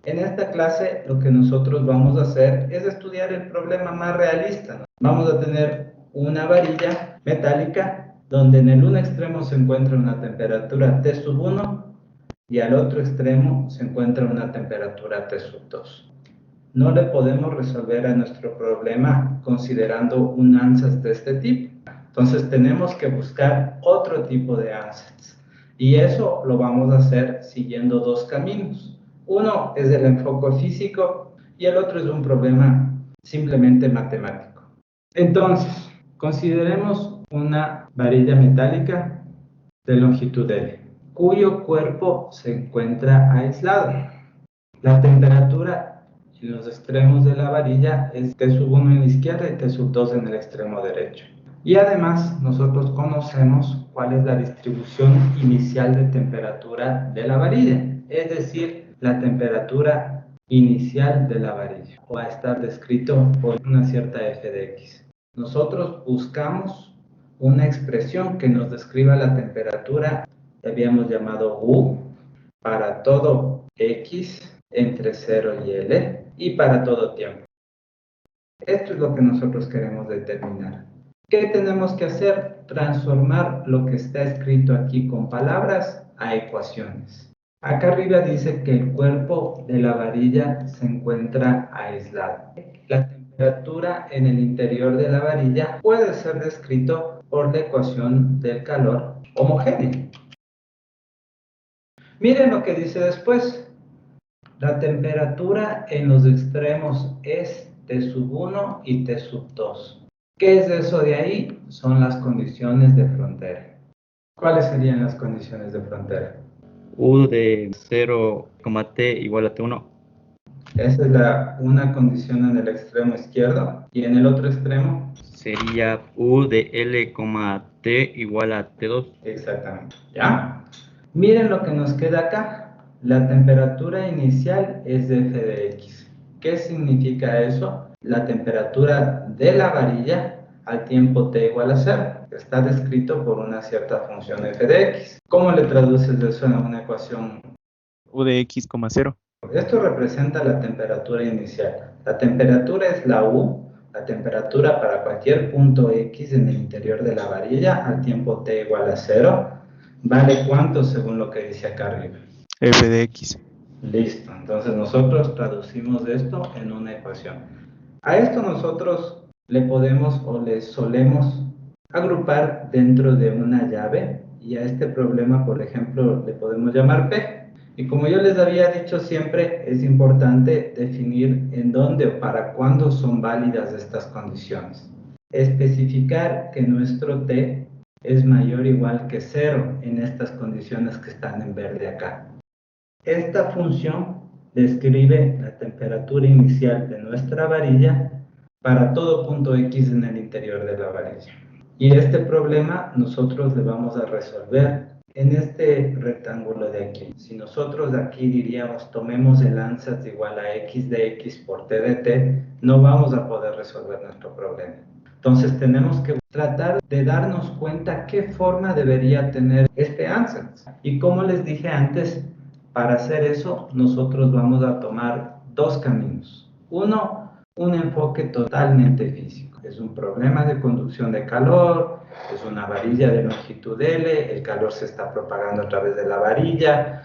En esta clase lo que nosotros vamos a hacer es estudiar el problema más realista, ¿no? Vamos a tener una varilla metálica donde en el un extremo se encuentra una temperatura T sub 1 y al otro extremo se encuentra una temperatura T sub 2. No le podemos resolver a nuestro problema considerando un ANSATS de este tipo. Entonces tenemos que buscar otro tipo de ANSATS. Y eso lo vamos a hacer siguiendo dos caminos. Uno es el enfoque físico y el otro es un problema simplemente matemático. Entonces, consideremos una varilla metálica de longitud L, cuyo cuerpo se encuentra aislado. La temperatura en los extremos de la varilla es T sub 1 en la izquierda y T sub 2 en el extremo derecho. Y además nosotros conocemos cuál es la distribución inicial de temperatura de la varilla, es decir, la temperatura inicial de la varilla va a estar descrito por una cierta f de x. Nosotros buscamos una expresión que nos describa la temperatura que habíamos llamado U para todo x entre 0 y L y para todo tiempo. Esto es lo que nosotros queremos determinar. ¿Qué tenemos que hacer? Transformar lo que está escrito aquí con palabras a ecuaciones. Acá arriba dice que el cuerpo de la varilla se encuentra aislado. La temperatura en el interior de la varilla puede ser descrito por la ecuación del calor homogéneo. Miren lo que dice después. La temperatura en los extremos es T sub 1 y T sub 2. ¿Qué es eso de ahí? Son las condiciones de frontera. ¿Cuáles serían las condiciones de frontera? U de 0, T igual a T1. Esa es una condición en el extremo izquierdo. ¿Y en el otro extremo? Sería U de L, T igual a T2. Exactamente. ¿Ya? Miren lo que nos queda acá. La temperatura inicial es de f de x. ¿Qué significa eso? La temperatura de la varilla al tiempo t igual a 0. Está descrito por una cierta función f de x. ¿Cómo le traduces eso en una ecuación? U de x, 0. Esto representa la temperatura inicial. La temperatura es la U, la temperatura para cualquier punto x en el interior de la varilla al tiempo t igual a 0. ¿Vale cuánto según lo que dice acá arriba? F de x. Listo, entonces nosotros traducimos esto en una ecuación. A esto nosotros le podemos o le solemos agrupar dentro de una llave y a este problema, por ejemplo, le podemos llamar P. Y como yo les había dicho siempre, es importante definir en dónde o para cuándo son válidas estas condiciones. Especificar que nuestro T es mayor o igual que 0 en estas condiciones que están en verde acá. Esta función describe la temperatura inicial de nuestra varilla para todo punto x en el interior de la varilla. Y este problema nosotros le vamos a resolver en este rectángulo de aquí. Si nosotros de aquí diríamos tomemos el ANSATS igual a x de x por t de t, no vamos a poder resolver nuestro problema. Entonces tenemos que tratar de darnos cuenta qué forma debería tener este ANSATS. Y como les dije antes, para hacer eso nosotros vamos a tomar dos caminos. Uno, un enfoque totalmente físico. Es un problema de conducción de calor, es una varilla de longitud L, el calor se está propagando a través de la varilla.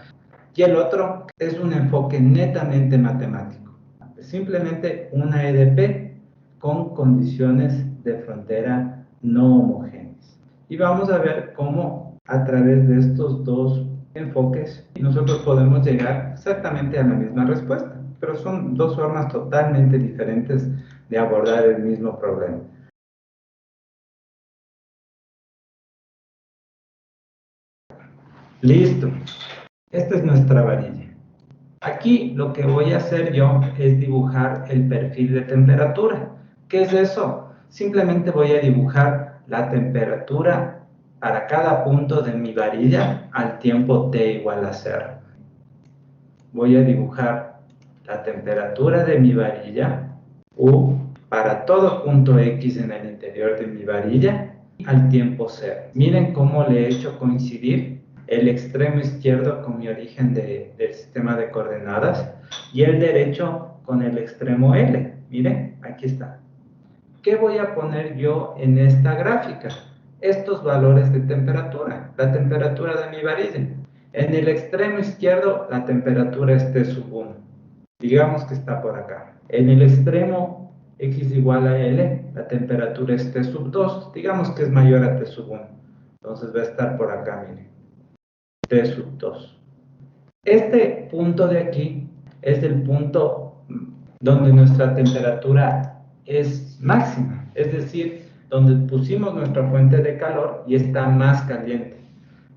Y el otro es un enfoque netamente matemático. Simplemente una EDP con condiciones de frontera no homogéneas. Y vamos a ver cómo a través de estos dos enfoques nosotros podemos llegar exactamente a la misma respuesta, pero son dos formas totalmente diferentes de abordar el mismo problema. Listo, esta es nuestra varilla. Aquí lo que voy a hacer yo es dibujar el perfil de temperatura. ¿Qué es eso? Simplemente voy a dibujar la temperatura para cada punto de mi varilla al tiempo t igual a 0. Voy a dibujar la temperatura de mi varilla, U, para todo punto X en el interior de mi varilla, al tiempo 0. Miren cómo le he hecho coincidir el extremo izquierdo con mi origen del sistema de coordenadas y el derecho con el extremo L. Miren, aquí está. ¿Qué voy a poner yo en esta gráfica? Estos valores de temperatura, la temperatura de mi varilla. En el extremo izquierdo la temperatura es T1, digamos que está por acá. En el extremo X igual a L, la temperatura es T2, digamos que es mayor a T1. Entonces va a estar por acá, miren, T2. Este punto de aquí es el punto donde nuestra temperatura es máxima, es decir, donde pusimos nuestra fuente de calor y está más caliente.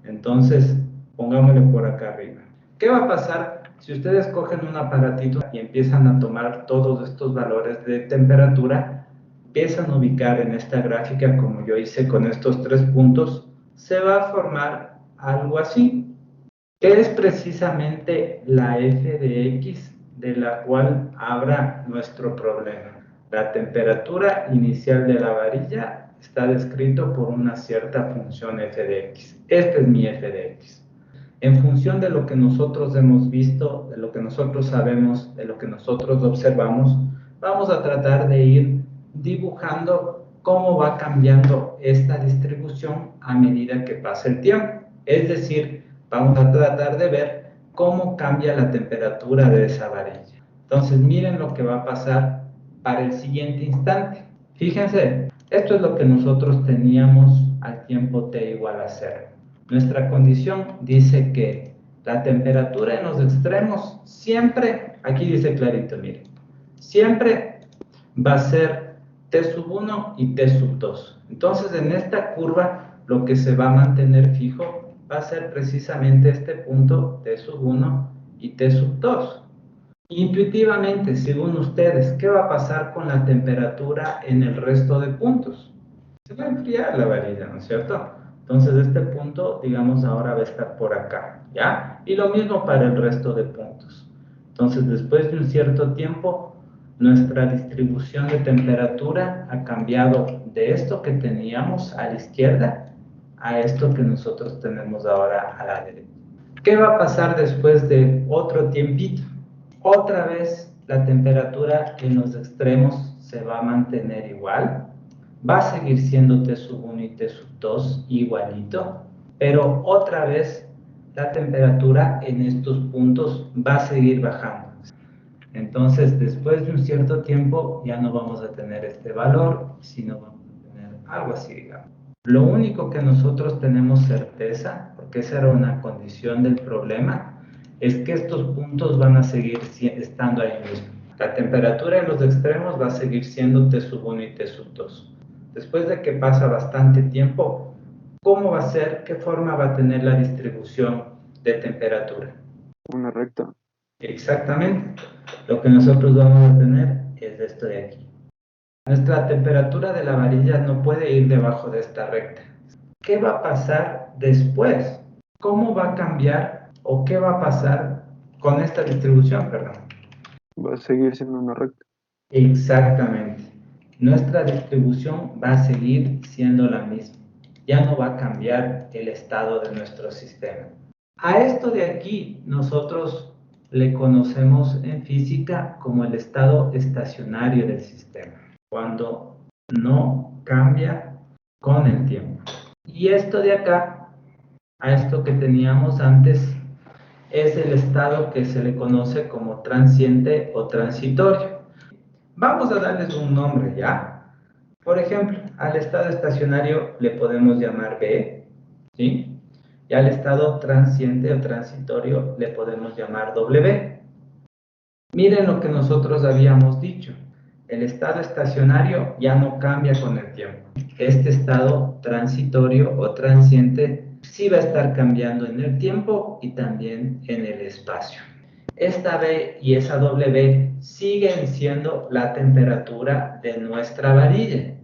Entonces, pongámosle por acá arriba. ¿Qué va a pasar si ustedes cogen un aparatito y empiezan a tomar todos estos valores de temperatura, empiezan a ubicar en esta gráfica, como yo hice con estos 3 puntos, se va a formar algo así, que es precisamente la f de x de la cual habla nuestro problema. La temperatura inicial de la varilla está descrito por una cierta función f de x. Este es mi f de x. En función de lo que nosotros hemos visto, de lo que nosotros sabemos, de lo que nosotros observamos, vamos a tratar de ir dibujando cómo va cambiando esta distribución a medida que pasa el tiempo. Es decir, vamos a tratar de ver cómo cambia la temperatura de esa varilla. Entonces, miren lo que va a pasar para el siguiente instante. Fíjense, esto es lo que nosotros teníamos al tiempo t igual a 0. Nuestra condición dice que la temperatura en los extremos siempre, aquí dice clarito, miren, siempre va a ser T1 y T2. Entonces, en esta curva, lo que se va a mantener fijo va a ser precisamente este punto T1 y T2. Intuitivamente, según ustedes, ¿qué va a pasar con la temperatura en el resto de puntos? Se va a enfriar la varilla, ¿no es cierto? Entonces, este punto, digamos, ahora va a estar por acá, ¿ya? Y lo mismo para el resto de puntos. Entonces, después de un cierto tiempo, nuestra distribución de temperatura ha cambiado de esto que teníamos a la izquierda a esto que nosotros tenemos ahora a la derecha. ¿Qué va a pasar después de otro tiempito? Otra vez la temperatura en los extremos se va a mantener igual, va a seguir siendo T1 y T2 igualito, pero otra vez la temperatura en estos puntos va a seguir bajando. Entonces, después de un cierto tiempo ya no vamos a tener este valor, sino vamos a tener algo así, digamos. Lo único que nosotros tenemos certeza, porque esa era una condición del problema, es que estos puntos van a seguir estando ahí mismo. La temperatura en los extremos va a seguir siendo T1 y T2. Después de que pasa bastante tiempo, ¿cómo va a ser? ¿Qué forma va a tener la distribución de temperatura? Una recta. Exactamente. Lo que nosotros vamos a tener es esto de aquí. Nuestra temperatura de la varilla no puede ir debajo de esta recta. ¿Qué va a pasar después? ¿Cómo va a cambiar o qué va a pasar con esta distribución, perdón? Va a seguir siendo una recta. Exactamente. Nuestra distribución va a seguir siendo la misma. Ya no va a cambiar el estado de nuestro sistema. A esto de aquí nosotros le conocemos en física como el estado estacionario del sistema, cuando no cambia con el tiempo. Y esto de acá, a esto que teníamos antes, es el estado que se le conoce como transiente o transitorio. Vamos a darles un nombre, ¿ya? Por ejemplo, al estado estacionario le podemos llamar B, ¿sí? Y al estado transiente o transitorio le podemos llamar W. Miren lo que nosotros habíamos dicho. El estado estacionario ya no cambia con el tiempo. Este estado transitorio o transiente sí va a estar cambiando en el tiempo y también en el espacio. Esta B y esa W siguen siendo la temperatura de nuestra varilla.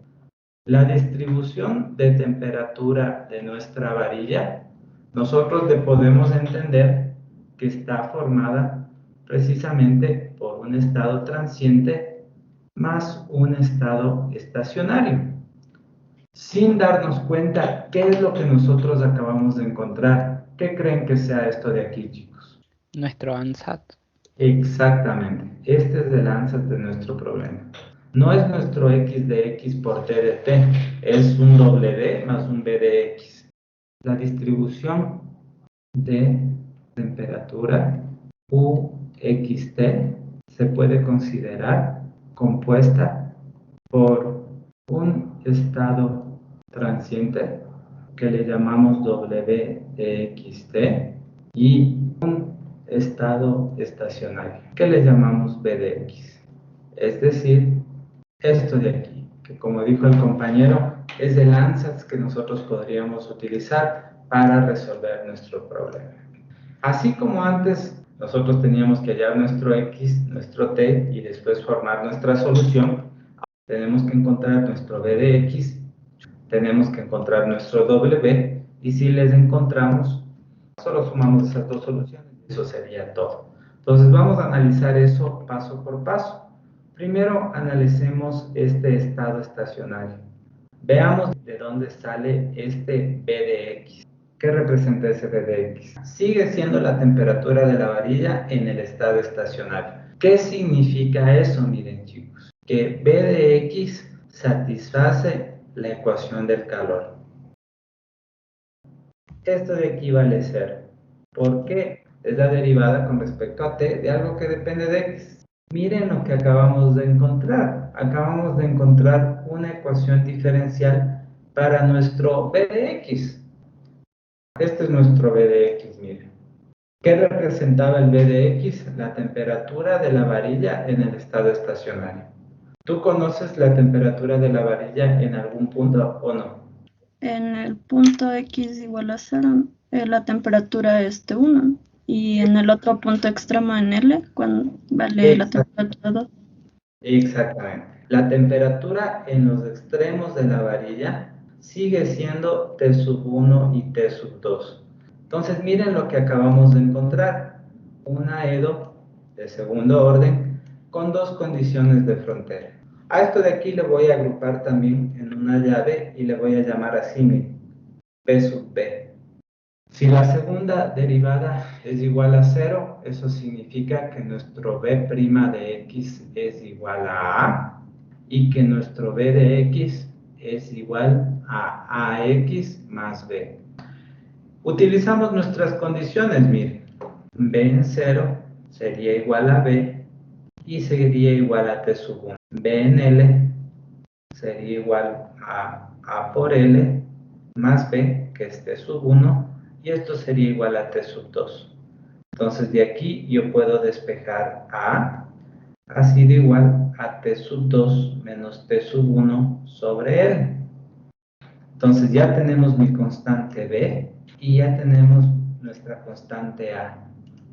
La distribución de temperatura de nuestra varilla, nosotros le podemos entender que está formada precisamente por un estado transiente más un estado estacionario, sin darnos cuenta qué es lo que nosotros acabamos de encontrar, ¿Qué creen que sea esto de aquí, chicos? Nuestro ANSAT. Exactamente. Este es el ANSAT de nuestro problema. No es nuestro x de x por t de t, es un W más un b de x. La distribución de temperatura UXT se puede considerar compuesta por un estado transiente que le llamamos W de XT y un estado estacionario que le llamamos B de X. Es decir, esto de aquí, que como dijo el compañero, es el ANSAT que nosotros podríamos utilizar para resolver nuestro problema. Así como antes nosotros teníamos que hallar nuestro X, nuestro T y después formar nuestra solución, tenemos que encontrar nuestro B de X, tenemos que encontrar nuestro W y si les encontramos, solo sumamos esas dos soluciones y eso sería todo. Entonces vamos a analizar eso paso por paso. Primero analicemos este estado estacionario. Veamos de dónde sale este B de X. ¿Qué representa ese B de X? Sigue siendo la temperatura de la varilla en el estado estacionario. ¿Qué significa eso? Miren, chicos, que B de X satisface la ecuación del calor. Esto de aquí vale 0. ¿Por qué? Es la derivada con respecto a t de algo que depende de x. Miren lo que acabamos de encontrar. Acabamos de encontrar una ecuación diferencial para nuestro b de x. Este es nuestro b de x, miren. ¿Qué representaba el b de x? La temperatura de la varilla en el estado estacionario. ¿Tú conoces la temperatura de la varilla en algún punto o no? En el punto X igual a 0, la temperatura es T1. Y en el otro punto extremo en L, cuando vale la temperatura 2. Exactamente. La temperatura en los extremos de la varilla sigue siendo T sub 1 y T sub 2. Entonces miren lo que acabamos de encontrar. Una EDO de segundo orden con dos condiciones de frontera. A esto de aquí le voy a agrupar también en una llave y le voy a llamar así, miren, P sub B. Si la segunda derivada es igual a 0, eso significa que nuestro b' de x es igual a a y que nuestro b de x es igual a ax más b. Utilizamos nuestras condiciones, miren. B en 0 sería igual a b y sería igual a t sub 1. B en L sería igual a a por L más b, que es t sub 1, y esto sería igual a t sub 2. Entonces de aquí yo puedo despejar a ha sido igual a t sub 2 menos t sub 1 sobre L. Entonces ya tenemos mi constante b y ya tenemos nuestra constante a.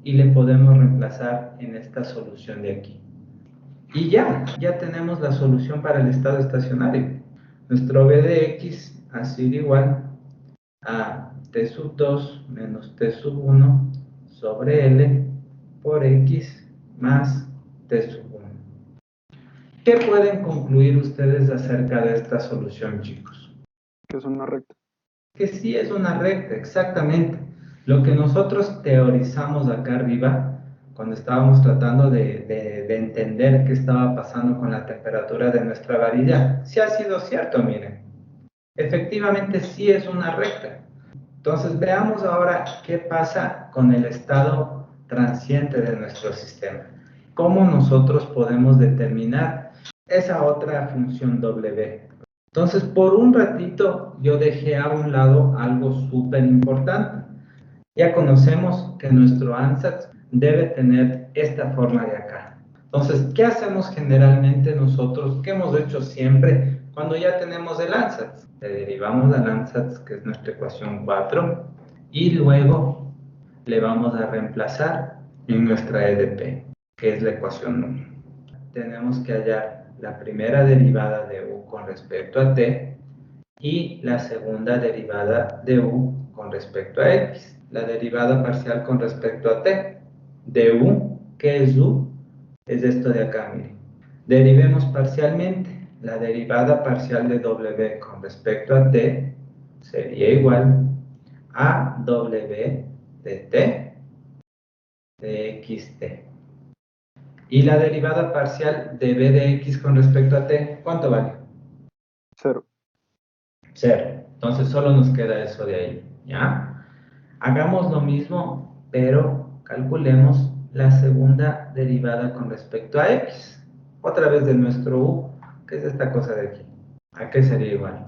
Y le podemos reemplazar en esta solución de aquí. Y ya tenemos la solución para el estado estacionario. Nuestro b de x ha sido igual a t sub 2 menos t sub 1 sobre L por x más t sub 1. ¿Qué pueden concluir ustedes acerca de esta solución, chicos? Que es una recta. Que sí es una recta, exactamente. Lo que nosotros teorizamos acá arriba, cuando estábamos tratando de entender qué estaba pasando con la temperatura de nuestra varilla, sí ha sido cierto, miren. Efectivamente sí es una recta. Entonces veamos ahora qué pasa con el estado transiente de nuestro sistema. ¿Cómo nosotros podemos determinar esa otra función W? Entonces por un ratito yo dejé a un lado algo súper importante. Ya conocemos que nuestro ANSAT debe tener esta forma de acá. Entonces, ¿qué hacemos generalmente nosotros? ¿Qué hemos hecho siempre cuando ya tenemos el ANSAT? Le derivamos al ANSAT, que es nuestra ecuación 4, y luego le vamos a reemplazar en nuestra EDP, que es la ecuación 1. Tenemos que hallar la primera derivada de u con respecto a t y la segunda derivada de u con respecto a x. La derivada parcial con respecto a t de u, ¿qué es u? Es esto de acá, miren. Derivemos parcialmente. La derivada parcial de w con respecto a t sería igual a w de t de xt. Y la derivada parcial de b de x con respecto a t, ¿cuánto vale? 0. 0. Entonces solo nos queda eso de ahí, ¿ya? Hagamos lo mismo, pero calculemos la segunda derivada con respecto a x. Otra vez de nuestro u, que es esta cosa de aquí. ¿A qué sería igual?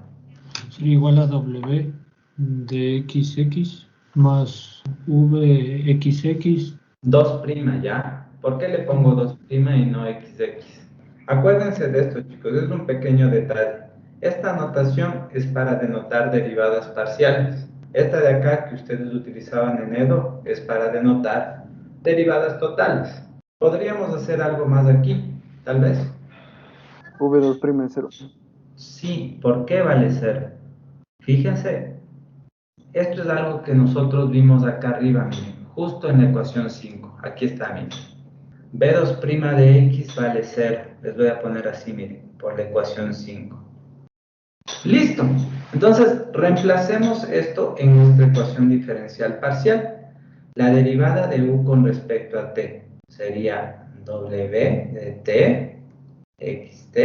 Sería igual a w de xx más vxx. 2' ya. ¿Por qué le pongo 2' y no xx? Acuérdense de esto, chicos, es un pequeño detalle. Esta notación es para denotar derivadas parciales. Esta de acá que ustedes utilizaban en Edo es para denotar derivadas totales. Podríamos hacer algo más aquí, tal vez. V2' es 0. Sí, ¿por qué vale 0? Fíjense, esto es algo que nosotros vimos acá arriba, miren, justo en la ecuación 5. Aquí está, miren. B2' de x vale 0. Les voy a poner así, miren, por la ecuación 5. Listo. Entonces, reemplacemos esto en nuestra ecuación diferencial parcial. La derivada de u con respecto a t sería w de t, xt,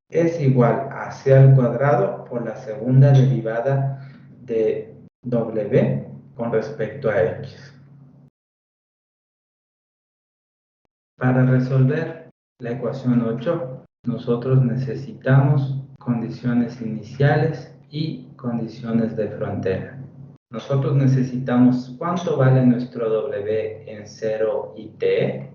es igual a c al cuadrado por la segunda derivada de w con respecto a x. Para resolver la ecuación 8, nosotros necesitamos condiciones iniciales y condiciones de frontera. Nosotros necesitamos cuánto vale nuestro w en 0 y t,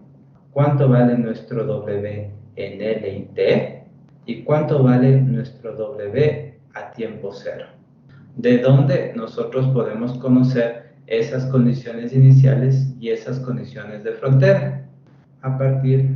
cuánto vale nuestro w en L y t, y cuánto vale nuestro w a tiempo cero. De donde nosotros podemos conocer esas condiciones iniciales y esas condiciones de frontera a partir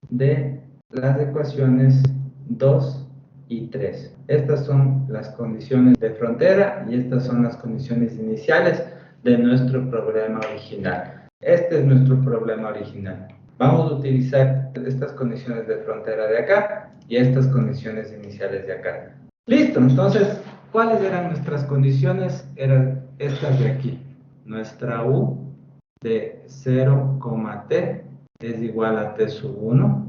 de las ecuaciones 2 y 3. Estas son las condiciones de frontera y estas son las condiciones iniciales de nuestro problema original. Este es nuestro problema original. Vamos a utilizar estas condiciones de frontera de acá y estas condiciones iniciales de acá. Listo, entonces, ¿cuáles eran nuestras condiciones? Eran estas de aquí. Nuestra u de 0, t es igual a t sub 1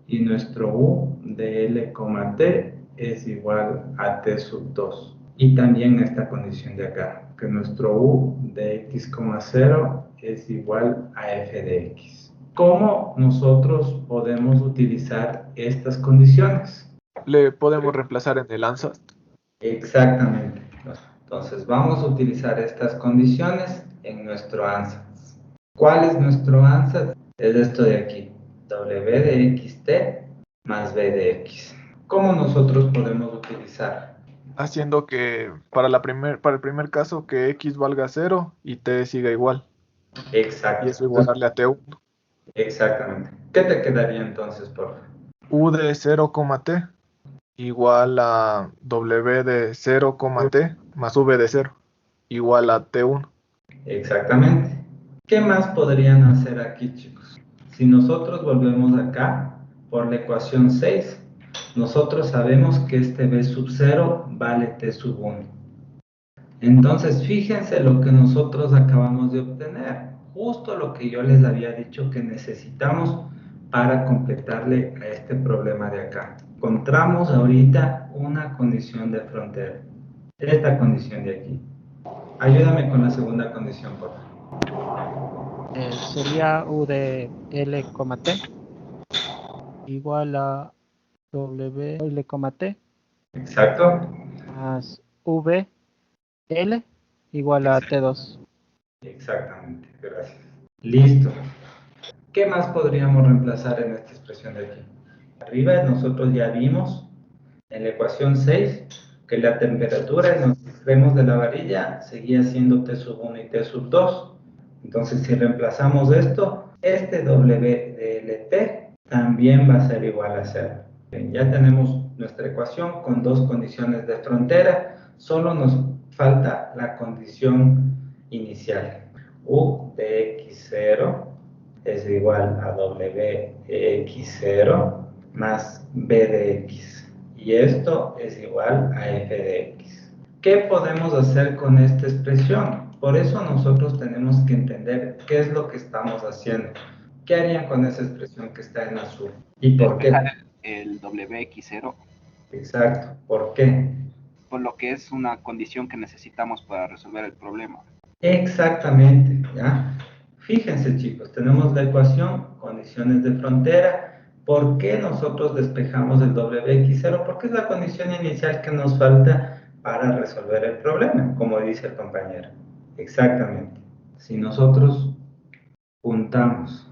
y nuestro u de L, t es igual a t sub 2. Y también esta condición de acá, que nuestro u de x, 0 es igual a f de x. ¿Cómo nosotros podemos utilizar estas condiciones? Le podemos reemplazar en el ansatz. Exactamente. Entonces vamos a utilizar estas condiciones en nuestro ansatz. ¿Cuál es nuestro ansatz? Es esto de aquí, w de xt más b de x. ¿Cómo nosotros podemos utilizar? Haciendo que para el primer caso que x valga 0 y t siga igual. Exacto. Y eso igualarle a t1. Exactamente. ¿Qué te quedaría entonces, por favor? U de 0, t igual a w de 0, t más v de 0 igual a t1. Exactamente. ¿Qué más podrían hacer aquí, chicos? Si nosotros volvemos acá, por la ecuación 6, nosotros sabemos que este b sub 0 vale t sub 1. Entonces, fíjense lo que nosotros acabamos de obtener. Justo lo que yo les había dicho que necesitamos para completarle a este problema de acá. Encontramos ahorita una condición de frontera. Esta condición de aquí. Ayúdame con la segunda condición, por favor. Sería u de L, t igual a w L, t Exacto. más v L igual a t2. Exactamente, gracias. Listo. ¿Qué más podríamos reemplazar en esta expresión de aquí? Arriba nosotros ya vimos en la ecuación 6 que la temperatura en los extremos de la varilla seguía siendo T sub 1 y T sub 2. Entonces, si reemplazamos esto, este W de LT también va a ser igual a 0. Bien, ya tenemos nuestra ecuación con dos condiciones de frontera. Solo nos falta la condición inicial. U de x0 es igual a W de x0 más B de x. Y esto es igual a f de x. ¿Qué podemos hacer con esta expresión? Por eso nosotros tenemos que entender qué es lo que estamos haciendo. ¿Qué harían con esa expresión que está en azul? ¿Y por qué? Despejar el WX0, Exacto, ¿por qué? por lo que es una condición que necesitamos para resolver el problema. Exactamente, ¿ya? Fíjense, chicos, tenemos la ecuación, condiciones de frontera. ¿Por qué nosotros despejamos el WX0? Porque es la condición inicial que nos falta para resolver el problema, como dice el compañero. Exactamente. Si nosotros juntamos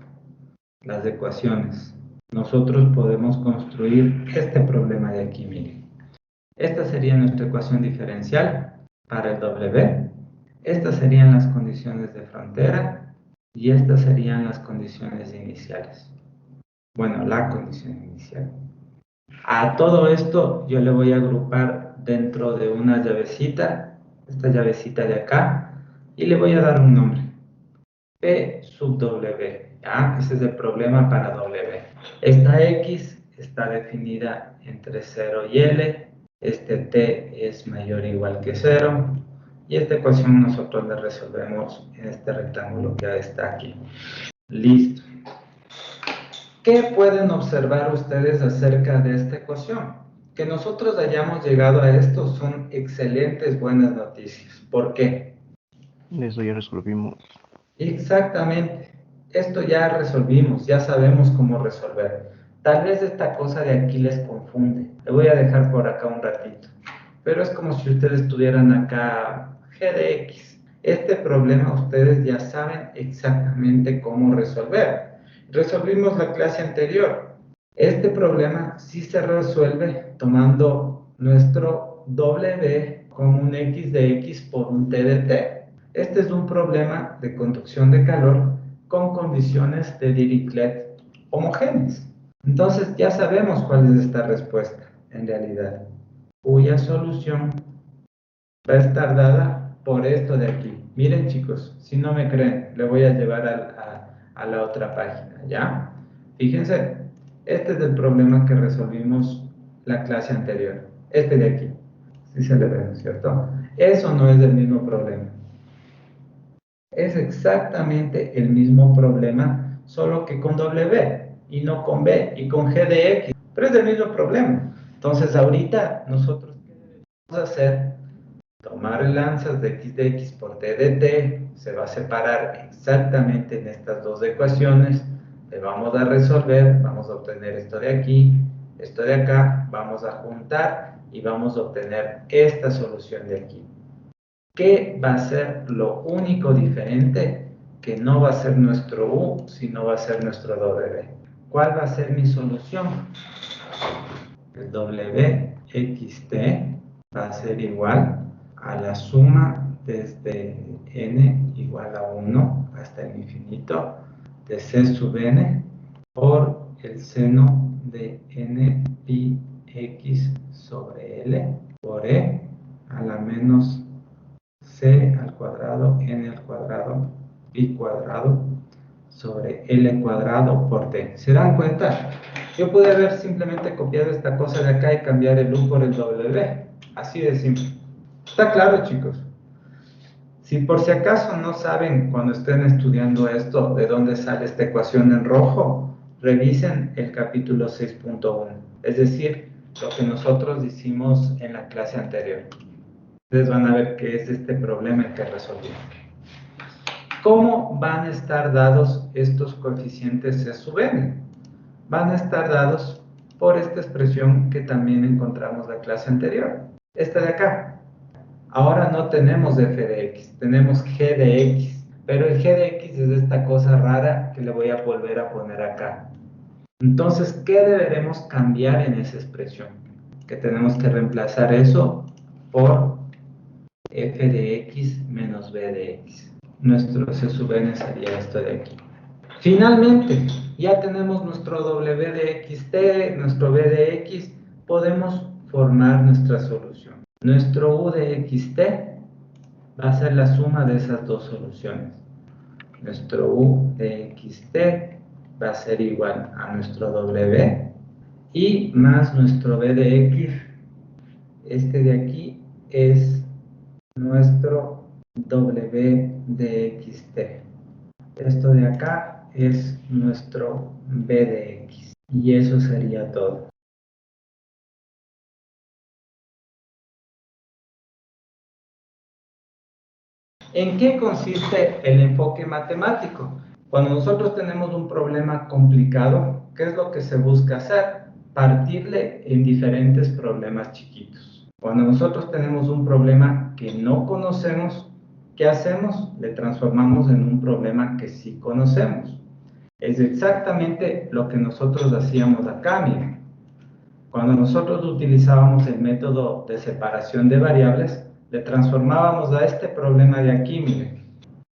las ecuaciones, nosotros podemos construir este problema de aquí, miren. Esta sería nuestra ecuación diferencial para el W. Estas serían las condiciones de frontera y estas serían las condiciones iniciales. Bueno, la condición inicial. A todo esto yo le voy a agrupar dentro de una llavecita, esta llavecita de acá, y le voy a dar un nombre. P sub W, ¿ya? Ese es el problema para W. Esta X está definida entre 0 y L, este T es mayor o igual que 0, y esta ecuación nosotros la resolvemos en este rectángulo que está aquí. Listo. ¿Qué pueden observar ustedes acerca de esta ecuación? Que nosotros hayamos llegado a esto son excelentes, buenas noticias. ¿Por qué? Eso ya resolvimos. Exactamente. Esto ya resolvimos, ya sabemos cómo resolver. Tal vez esta cosa de aquí les confunde. Le voy a dejar por acá un ratito. Pero es como si ustedes tuvieran acá g de x. Este problema ustedes ya saben exactamente cómo resolver. Resolvimos la clase anterior. Este problema sí se resuelve tomando nuestro W como un x de x por un t de t. Este es un problema de conducción de calor con condiciones de Dirichlet homogéneas. Entonces ya sabemos cuál es esta respuesta en realidad, cuya solución va a estar dada por esto de aquí. Miren, chicos, si no me creen, le voy a llevar a la otra página, ¿ya? Fíjense, este es el problema que resolvimos la clase anterior. Este de aquí. Sí se le ve, ¿no es cierto? Eso no es el mismo problema. Es exactamente el mismo problema, solo que con W y no con B y con G de X. Pero es el mismo problema. Entonces, ahorita nosotros, ¿qué debemos hacer? Tomar lanzas de x de x por t de t, se va a separar exactamente en estas dos ecuaciones, le vamos a resolver, vamos a obtener esto de aquí, esto de acá, vamos a juntar y vamos a obtener esta solución de aquí. ¿Qué va a ser lo único diferente? Que no va a ser nuestro U, sino va a ser nuestro W. ¿Cuál va a ser mi solución? El WXT va a ser igual a la suma desde n igual a 1 hasta el infinito de c sub n por el seno de n pi x sobre l por e a la menos c al cuadrado n al cuadrado pi cuadrado sobre l cuadrado por t. ¿Se dan cuenta? Yo pude haber simplemente copiado esta cosa de acá y cambiar el u por el w. Así de simple. ¿Está claro, chicos? Si por si acaso no saben cuando estén estudiando esto de dónde sale esta ecuación en rojo, revisen el capítulo 6.1, es decir, lo que nosotros hicimos en la clase anterior. Ustedes van a ver que es este problema el que resolvimos. ¿Cómo van a estar dados estos coeficientes C sub n? Van a estar dados por esta expresión que también encontramos en la clase anterior, esta de acá. Ahora no tenemos f de x, tenemos g de x, pero el g de x es esta cosa rara que le voy a volver a poner acá. Entonces, ¿qué deberemos cambiar en esa expresión? Que tenemos que reemplazar eso por f de x menos b de x. Nuestro c sub n sería esto de aquí. Finalmente, ya tenemos nuestro w de xt, nuestro b de x, podemos formar nuestra solución. Nuestro u de xt va a ser la suma de esas dos soluciones. Nuestro u de xt va a ser igual a nuestro w y más nuestro b de x. Este de aquí es nuestro W de xt. Esto de acá es nuestro b de x. Y eso sería todo. ¿En qué consiste el enfoque matemático? Cuando nosotros tenemos un problema complicado, ¿qué es lo que se busca hacer? Partirle en diferentes problemas chiquitos. Cuando nosotros tenemos un problema que no conocemos, ¿qué hacemos? Le transformamos en un problema que sí conocemos. Es exactamente lo que nosotros hacíamos acá, miren. Cuando nosotros utilizábamos el método de separación de variables, le transformábamos a este problema de aquí, miren,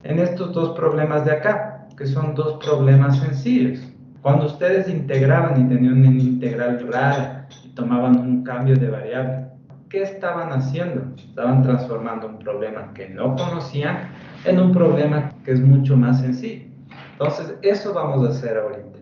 en estos dos problemas de acá, que son dos problemas sencillos. Cuando ustedes integraban y tenían una integral rara y tomaban un cambio de variable, ¿qué estaban haciendo? Estaban transformando un problema que no conocían en un problema que es mucho más sencillo. Entonces, eso vamos a hacer ahorita.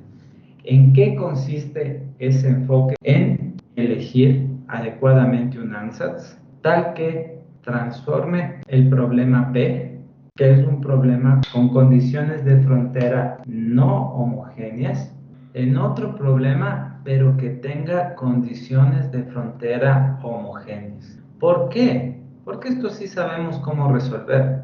¿En qué consiste ese enfoque? En elegir adecuadamente un ansatz tal que transforme el problema P, que es un problema con condiciones de frontera no homogéneas, en otro problema, pero que tenga condiciones de frontera homogéneas. ¿Por qué? Porque esto sí sabemos cómo resolver.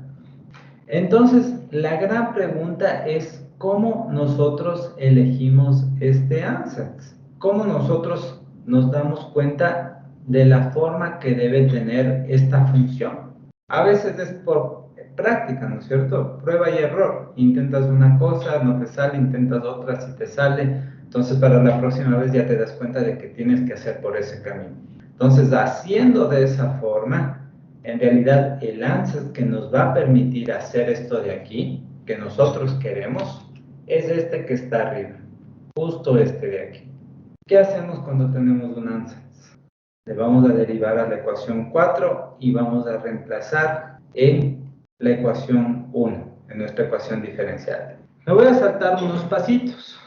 Entonces, la gran pregunta es cómo nosotros elegimos este ansatz. ¿Cómo nosotros nos damos cuenta de la forma que debe tener esta función? A veces es por práctica, ¿no es cierto? Prueba y error. Intentas una cosa, no te sale, intentas otra, si te sale. Entonces, para la próxima vez ya te das cuenta de que tienes que hacer por ese camino. Entonces, haciendo de esa forma, en realidad el ansatz que nos va a permitir hacer esto de aquí, que nosotros queremos, es este que está arriba, justo este de aquí. ¿Qué hacemos cuando tenemos un ansatz? Le vamos a derivar a la ecuación 4 y vamos a reemplazar en la ecuación 1, en nuestra ecuación diferencial. Me voy a saltar unos pasitos.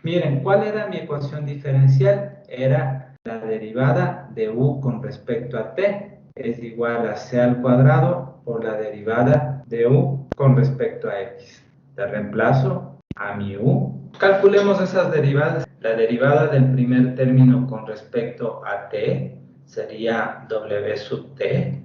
Miren, ¿cuál era mi ecuación diferencial? Era la derivada de u con respecto a t es igual a c al cuadrado por la derivada de u con respecto a x. Le reemplazo a mi u. Calculemos esas derivadas. La derivada del primer término con respecto a t sería w sub t.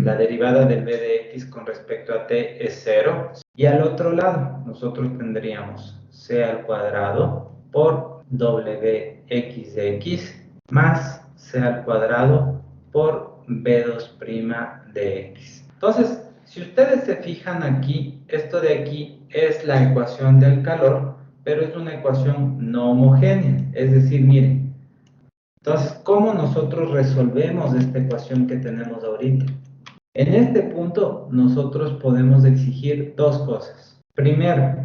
La derivada del b de x con respecto a t es 0. Y al otro lado, nosotros tendríamos c al cuadrado por wx de x más c al cuadrado por b2' de x. Entonces, si ustedes se fijan aquí, esto de aquí es la ecuación del calor, pero es una ecuación no homogénea. Es decir, miren, entonces, ¿cómo nosotros resolvemos esta ecuación que tenemos ahorita? En este punto, nosotros podemos exigir dos cosas. Primero,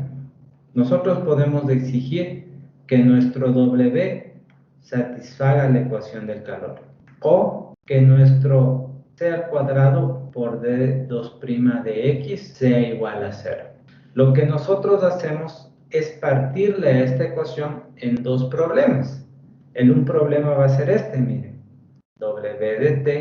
nosotros podemos exigir que nuestro W satisfaga la ecuación del calor. O que nuestro c al cuadrado por d2' de x sea igual a 0. Lo que nosotros hacemos es partirle a esta ecuación en dos problemas. En un problema va a ser este, miren. W de t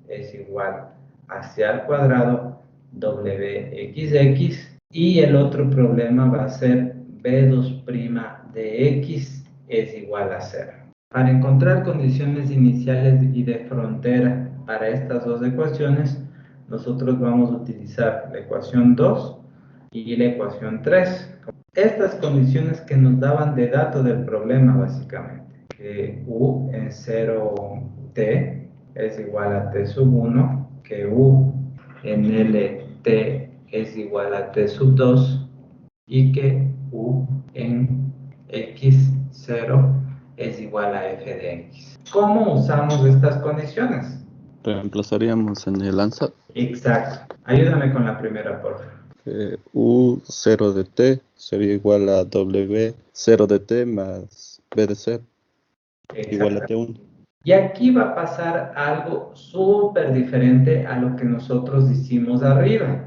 es igual a c al cuadrado wxx y el otro problema va a ser b2' de x es igual a 0. Para encontrar condiciones iniciales y de frontera para estas dos ecuaciones, nosotros vamos a utilizar la ecuación 2 y la ecuación 3. Estas condiciones que nos daban de dato del problema, básicamente, que u en 0t es igual a t sub 1, que u en lt es igual a t sub 2 y que u en x0 es igual a f de x. ¿Cómo usamos estas condiciones? Reemplazaríamos en el ansatz. Exacto. Ayúdame con la primera, por favor. U0 de t sería igual a W0 de t más B de 0 igual a T1. Y aquí va a pasar algo súper diferente a lo que nosotros hicimos arriba.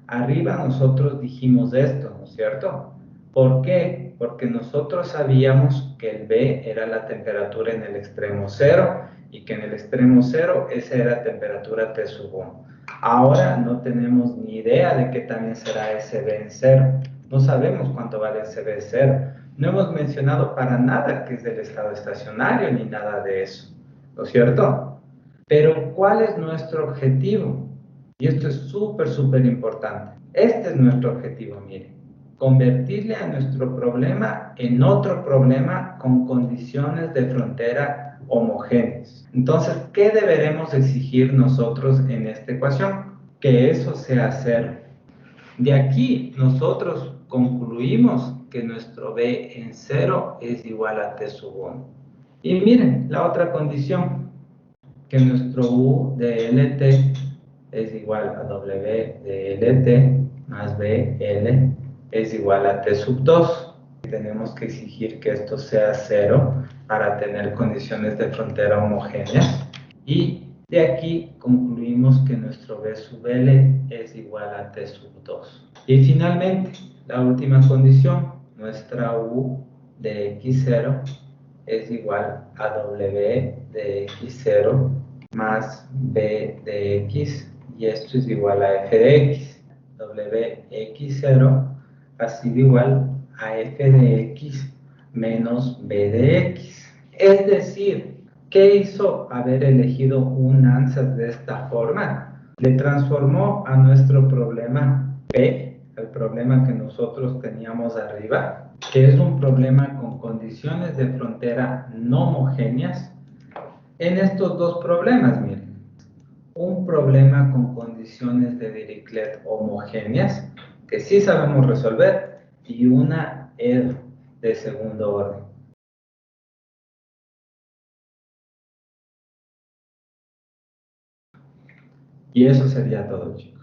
Arriba nosotros dijimos esto, ¿no es cierto? ¿Por qué? Porque nosotros sabíamos que el B era la temperatura en el extremo 0 y que en el extremo 0 esa era temperatura T sub 1. Ahora no tenemos ni idea de qué también será ese B en cero. No sabemos cuánto vale ese B cero. No hemos mencionado para nada que es del estado estacionario ni nada de eso, ¿no es cierto? Pero ¿cuál es nuestro objetivo? Y esto es súper, súper importante. Este es nuestro objetivo, miren. Convertirle a nuestro problema en otro problema con condiciones de frontera homogéneas. Entonces, ¿qué deberemos exigir nosotros en esta ecuación? Que eso sea cero. De aquí nosotros concluimos que nuestro B en cero es igual a T sub 1. Y miren, la otra condición, que nuestro U de LT es igual a W de LT más BL es igual a T sub 2. Tenemos que exigir que esto sea cero para tener condiciones de frontera homogéneas. Y de aquí concluimos que nuestro B sub L es igual a T sub 2. Y finalmente, la última condición, nuestra U de X0 es igual a W de X0 más B de X, y esto es igual a F de X. WX0 ha sido igual a F de X menos B de X. Es decir, ¿qué hizo haber elegido un ansatz de esta forma? Le transformó a nuestro problema P, el problema que nosotros teníamos arriba, que es un problema con condiciones de frontera no homogéneas, en estos dos problemas, miren. Un problema con condiciones de Dirichlet homogéneas, que sí sabemos resolver, y una ED de segundo orden. Y eso sería todo, chicos.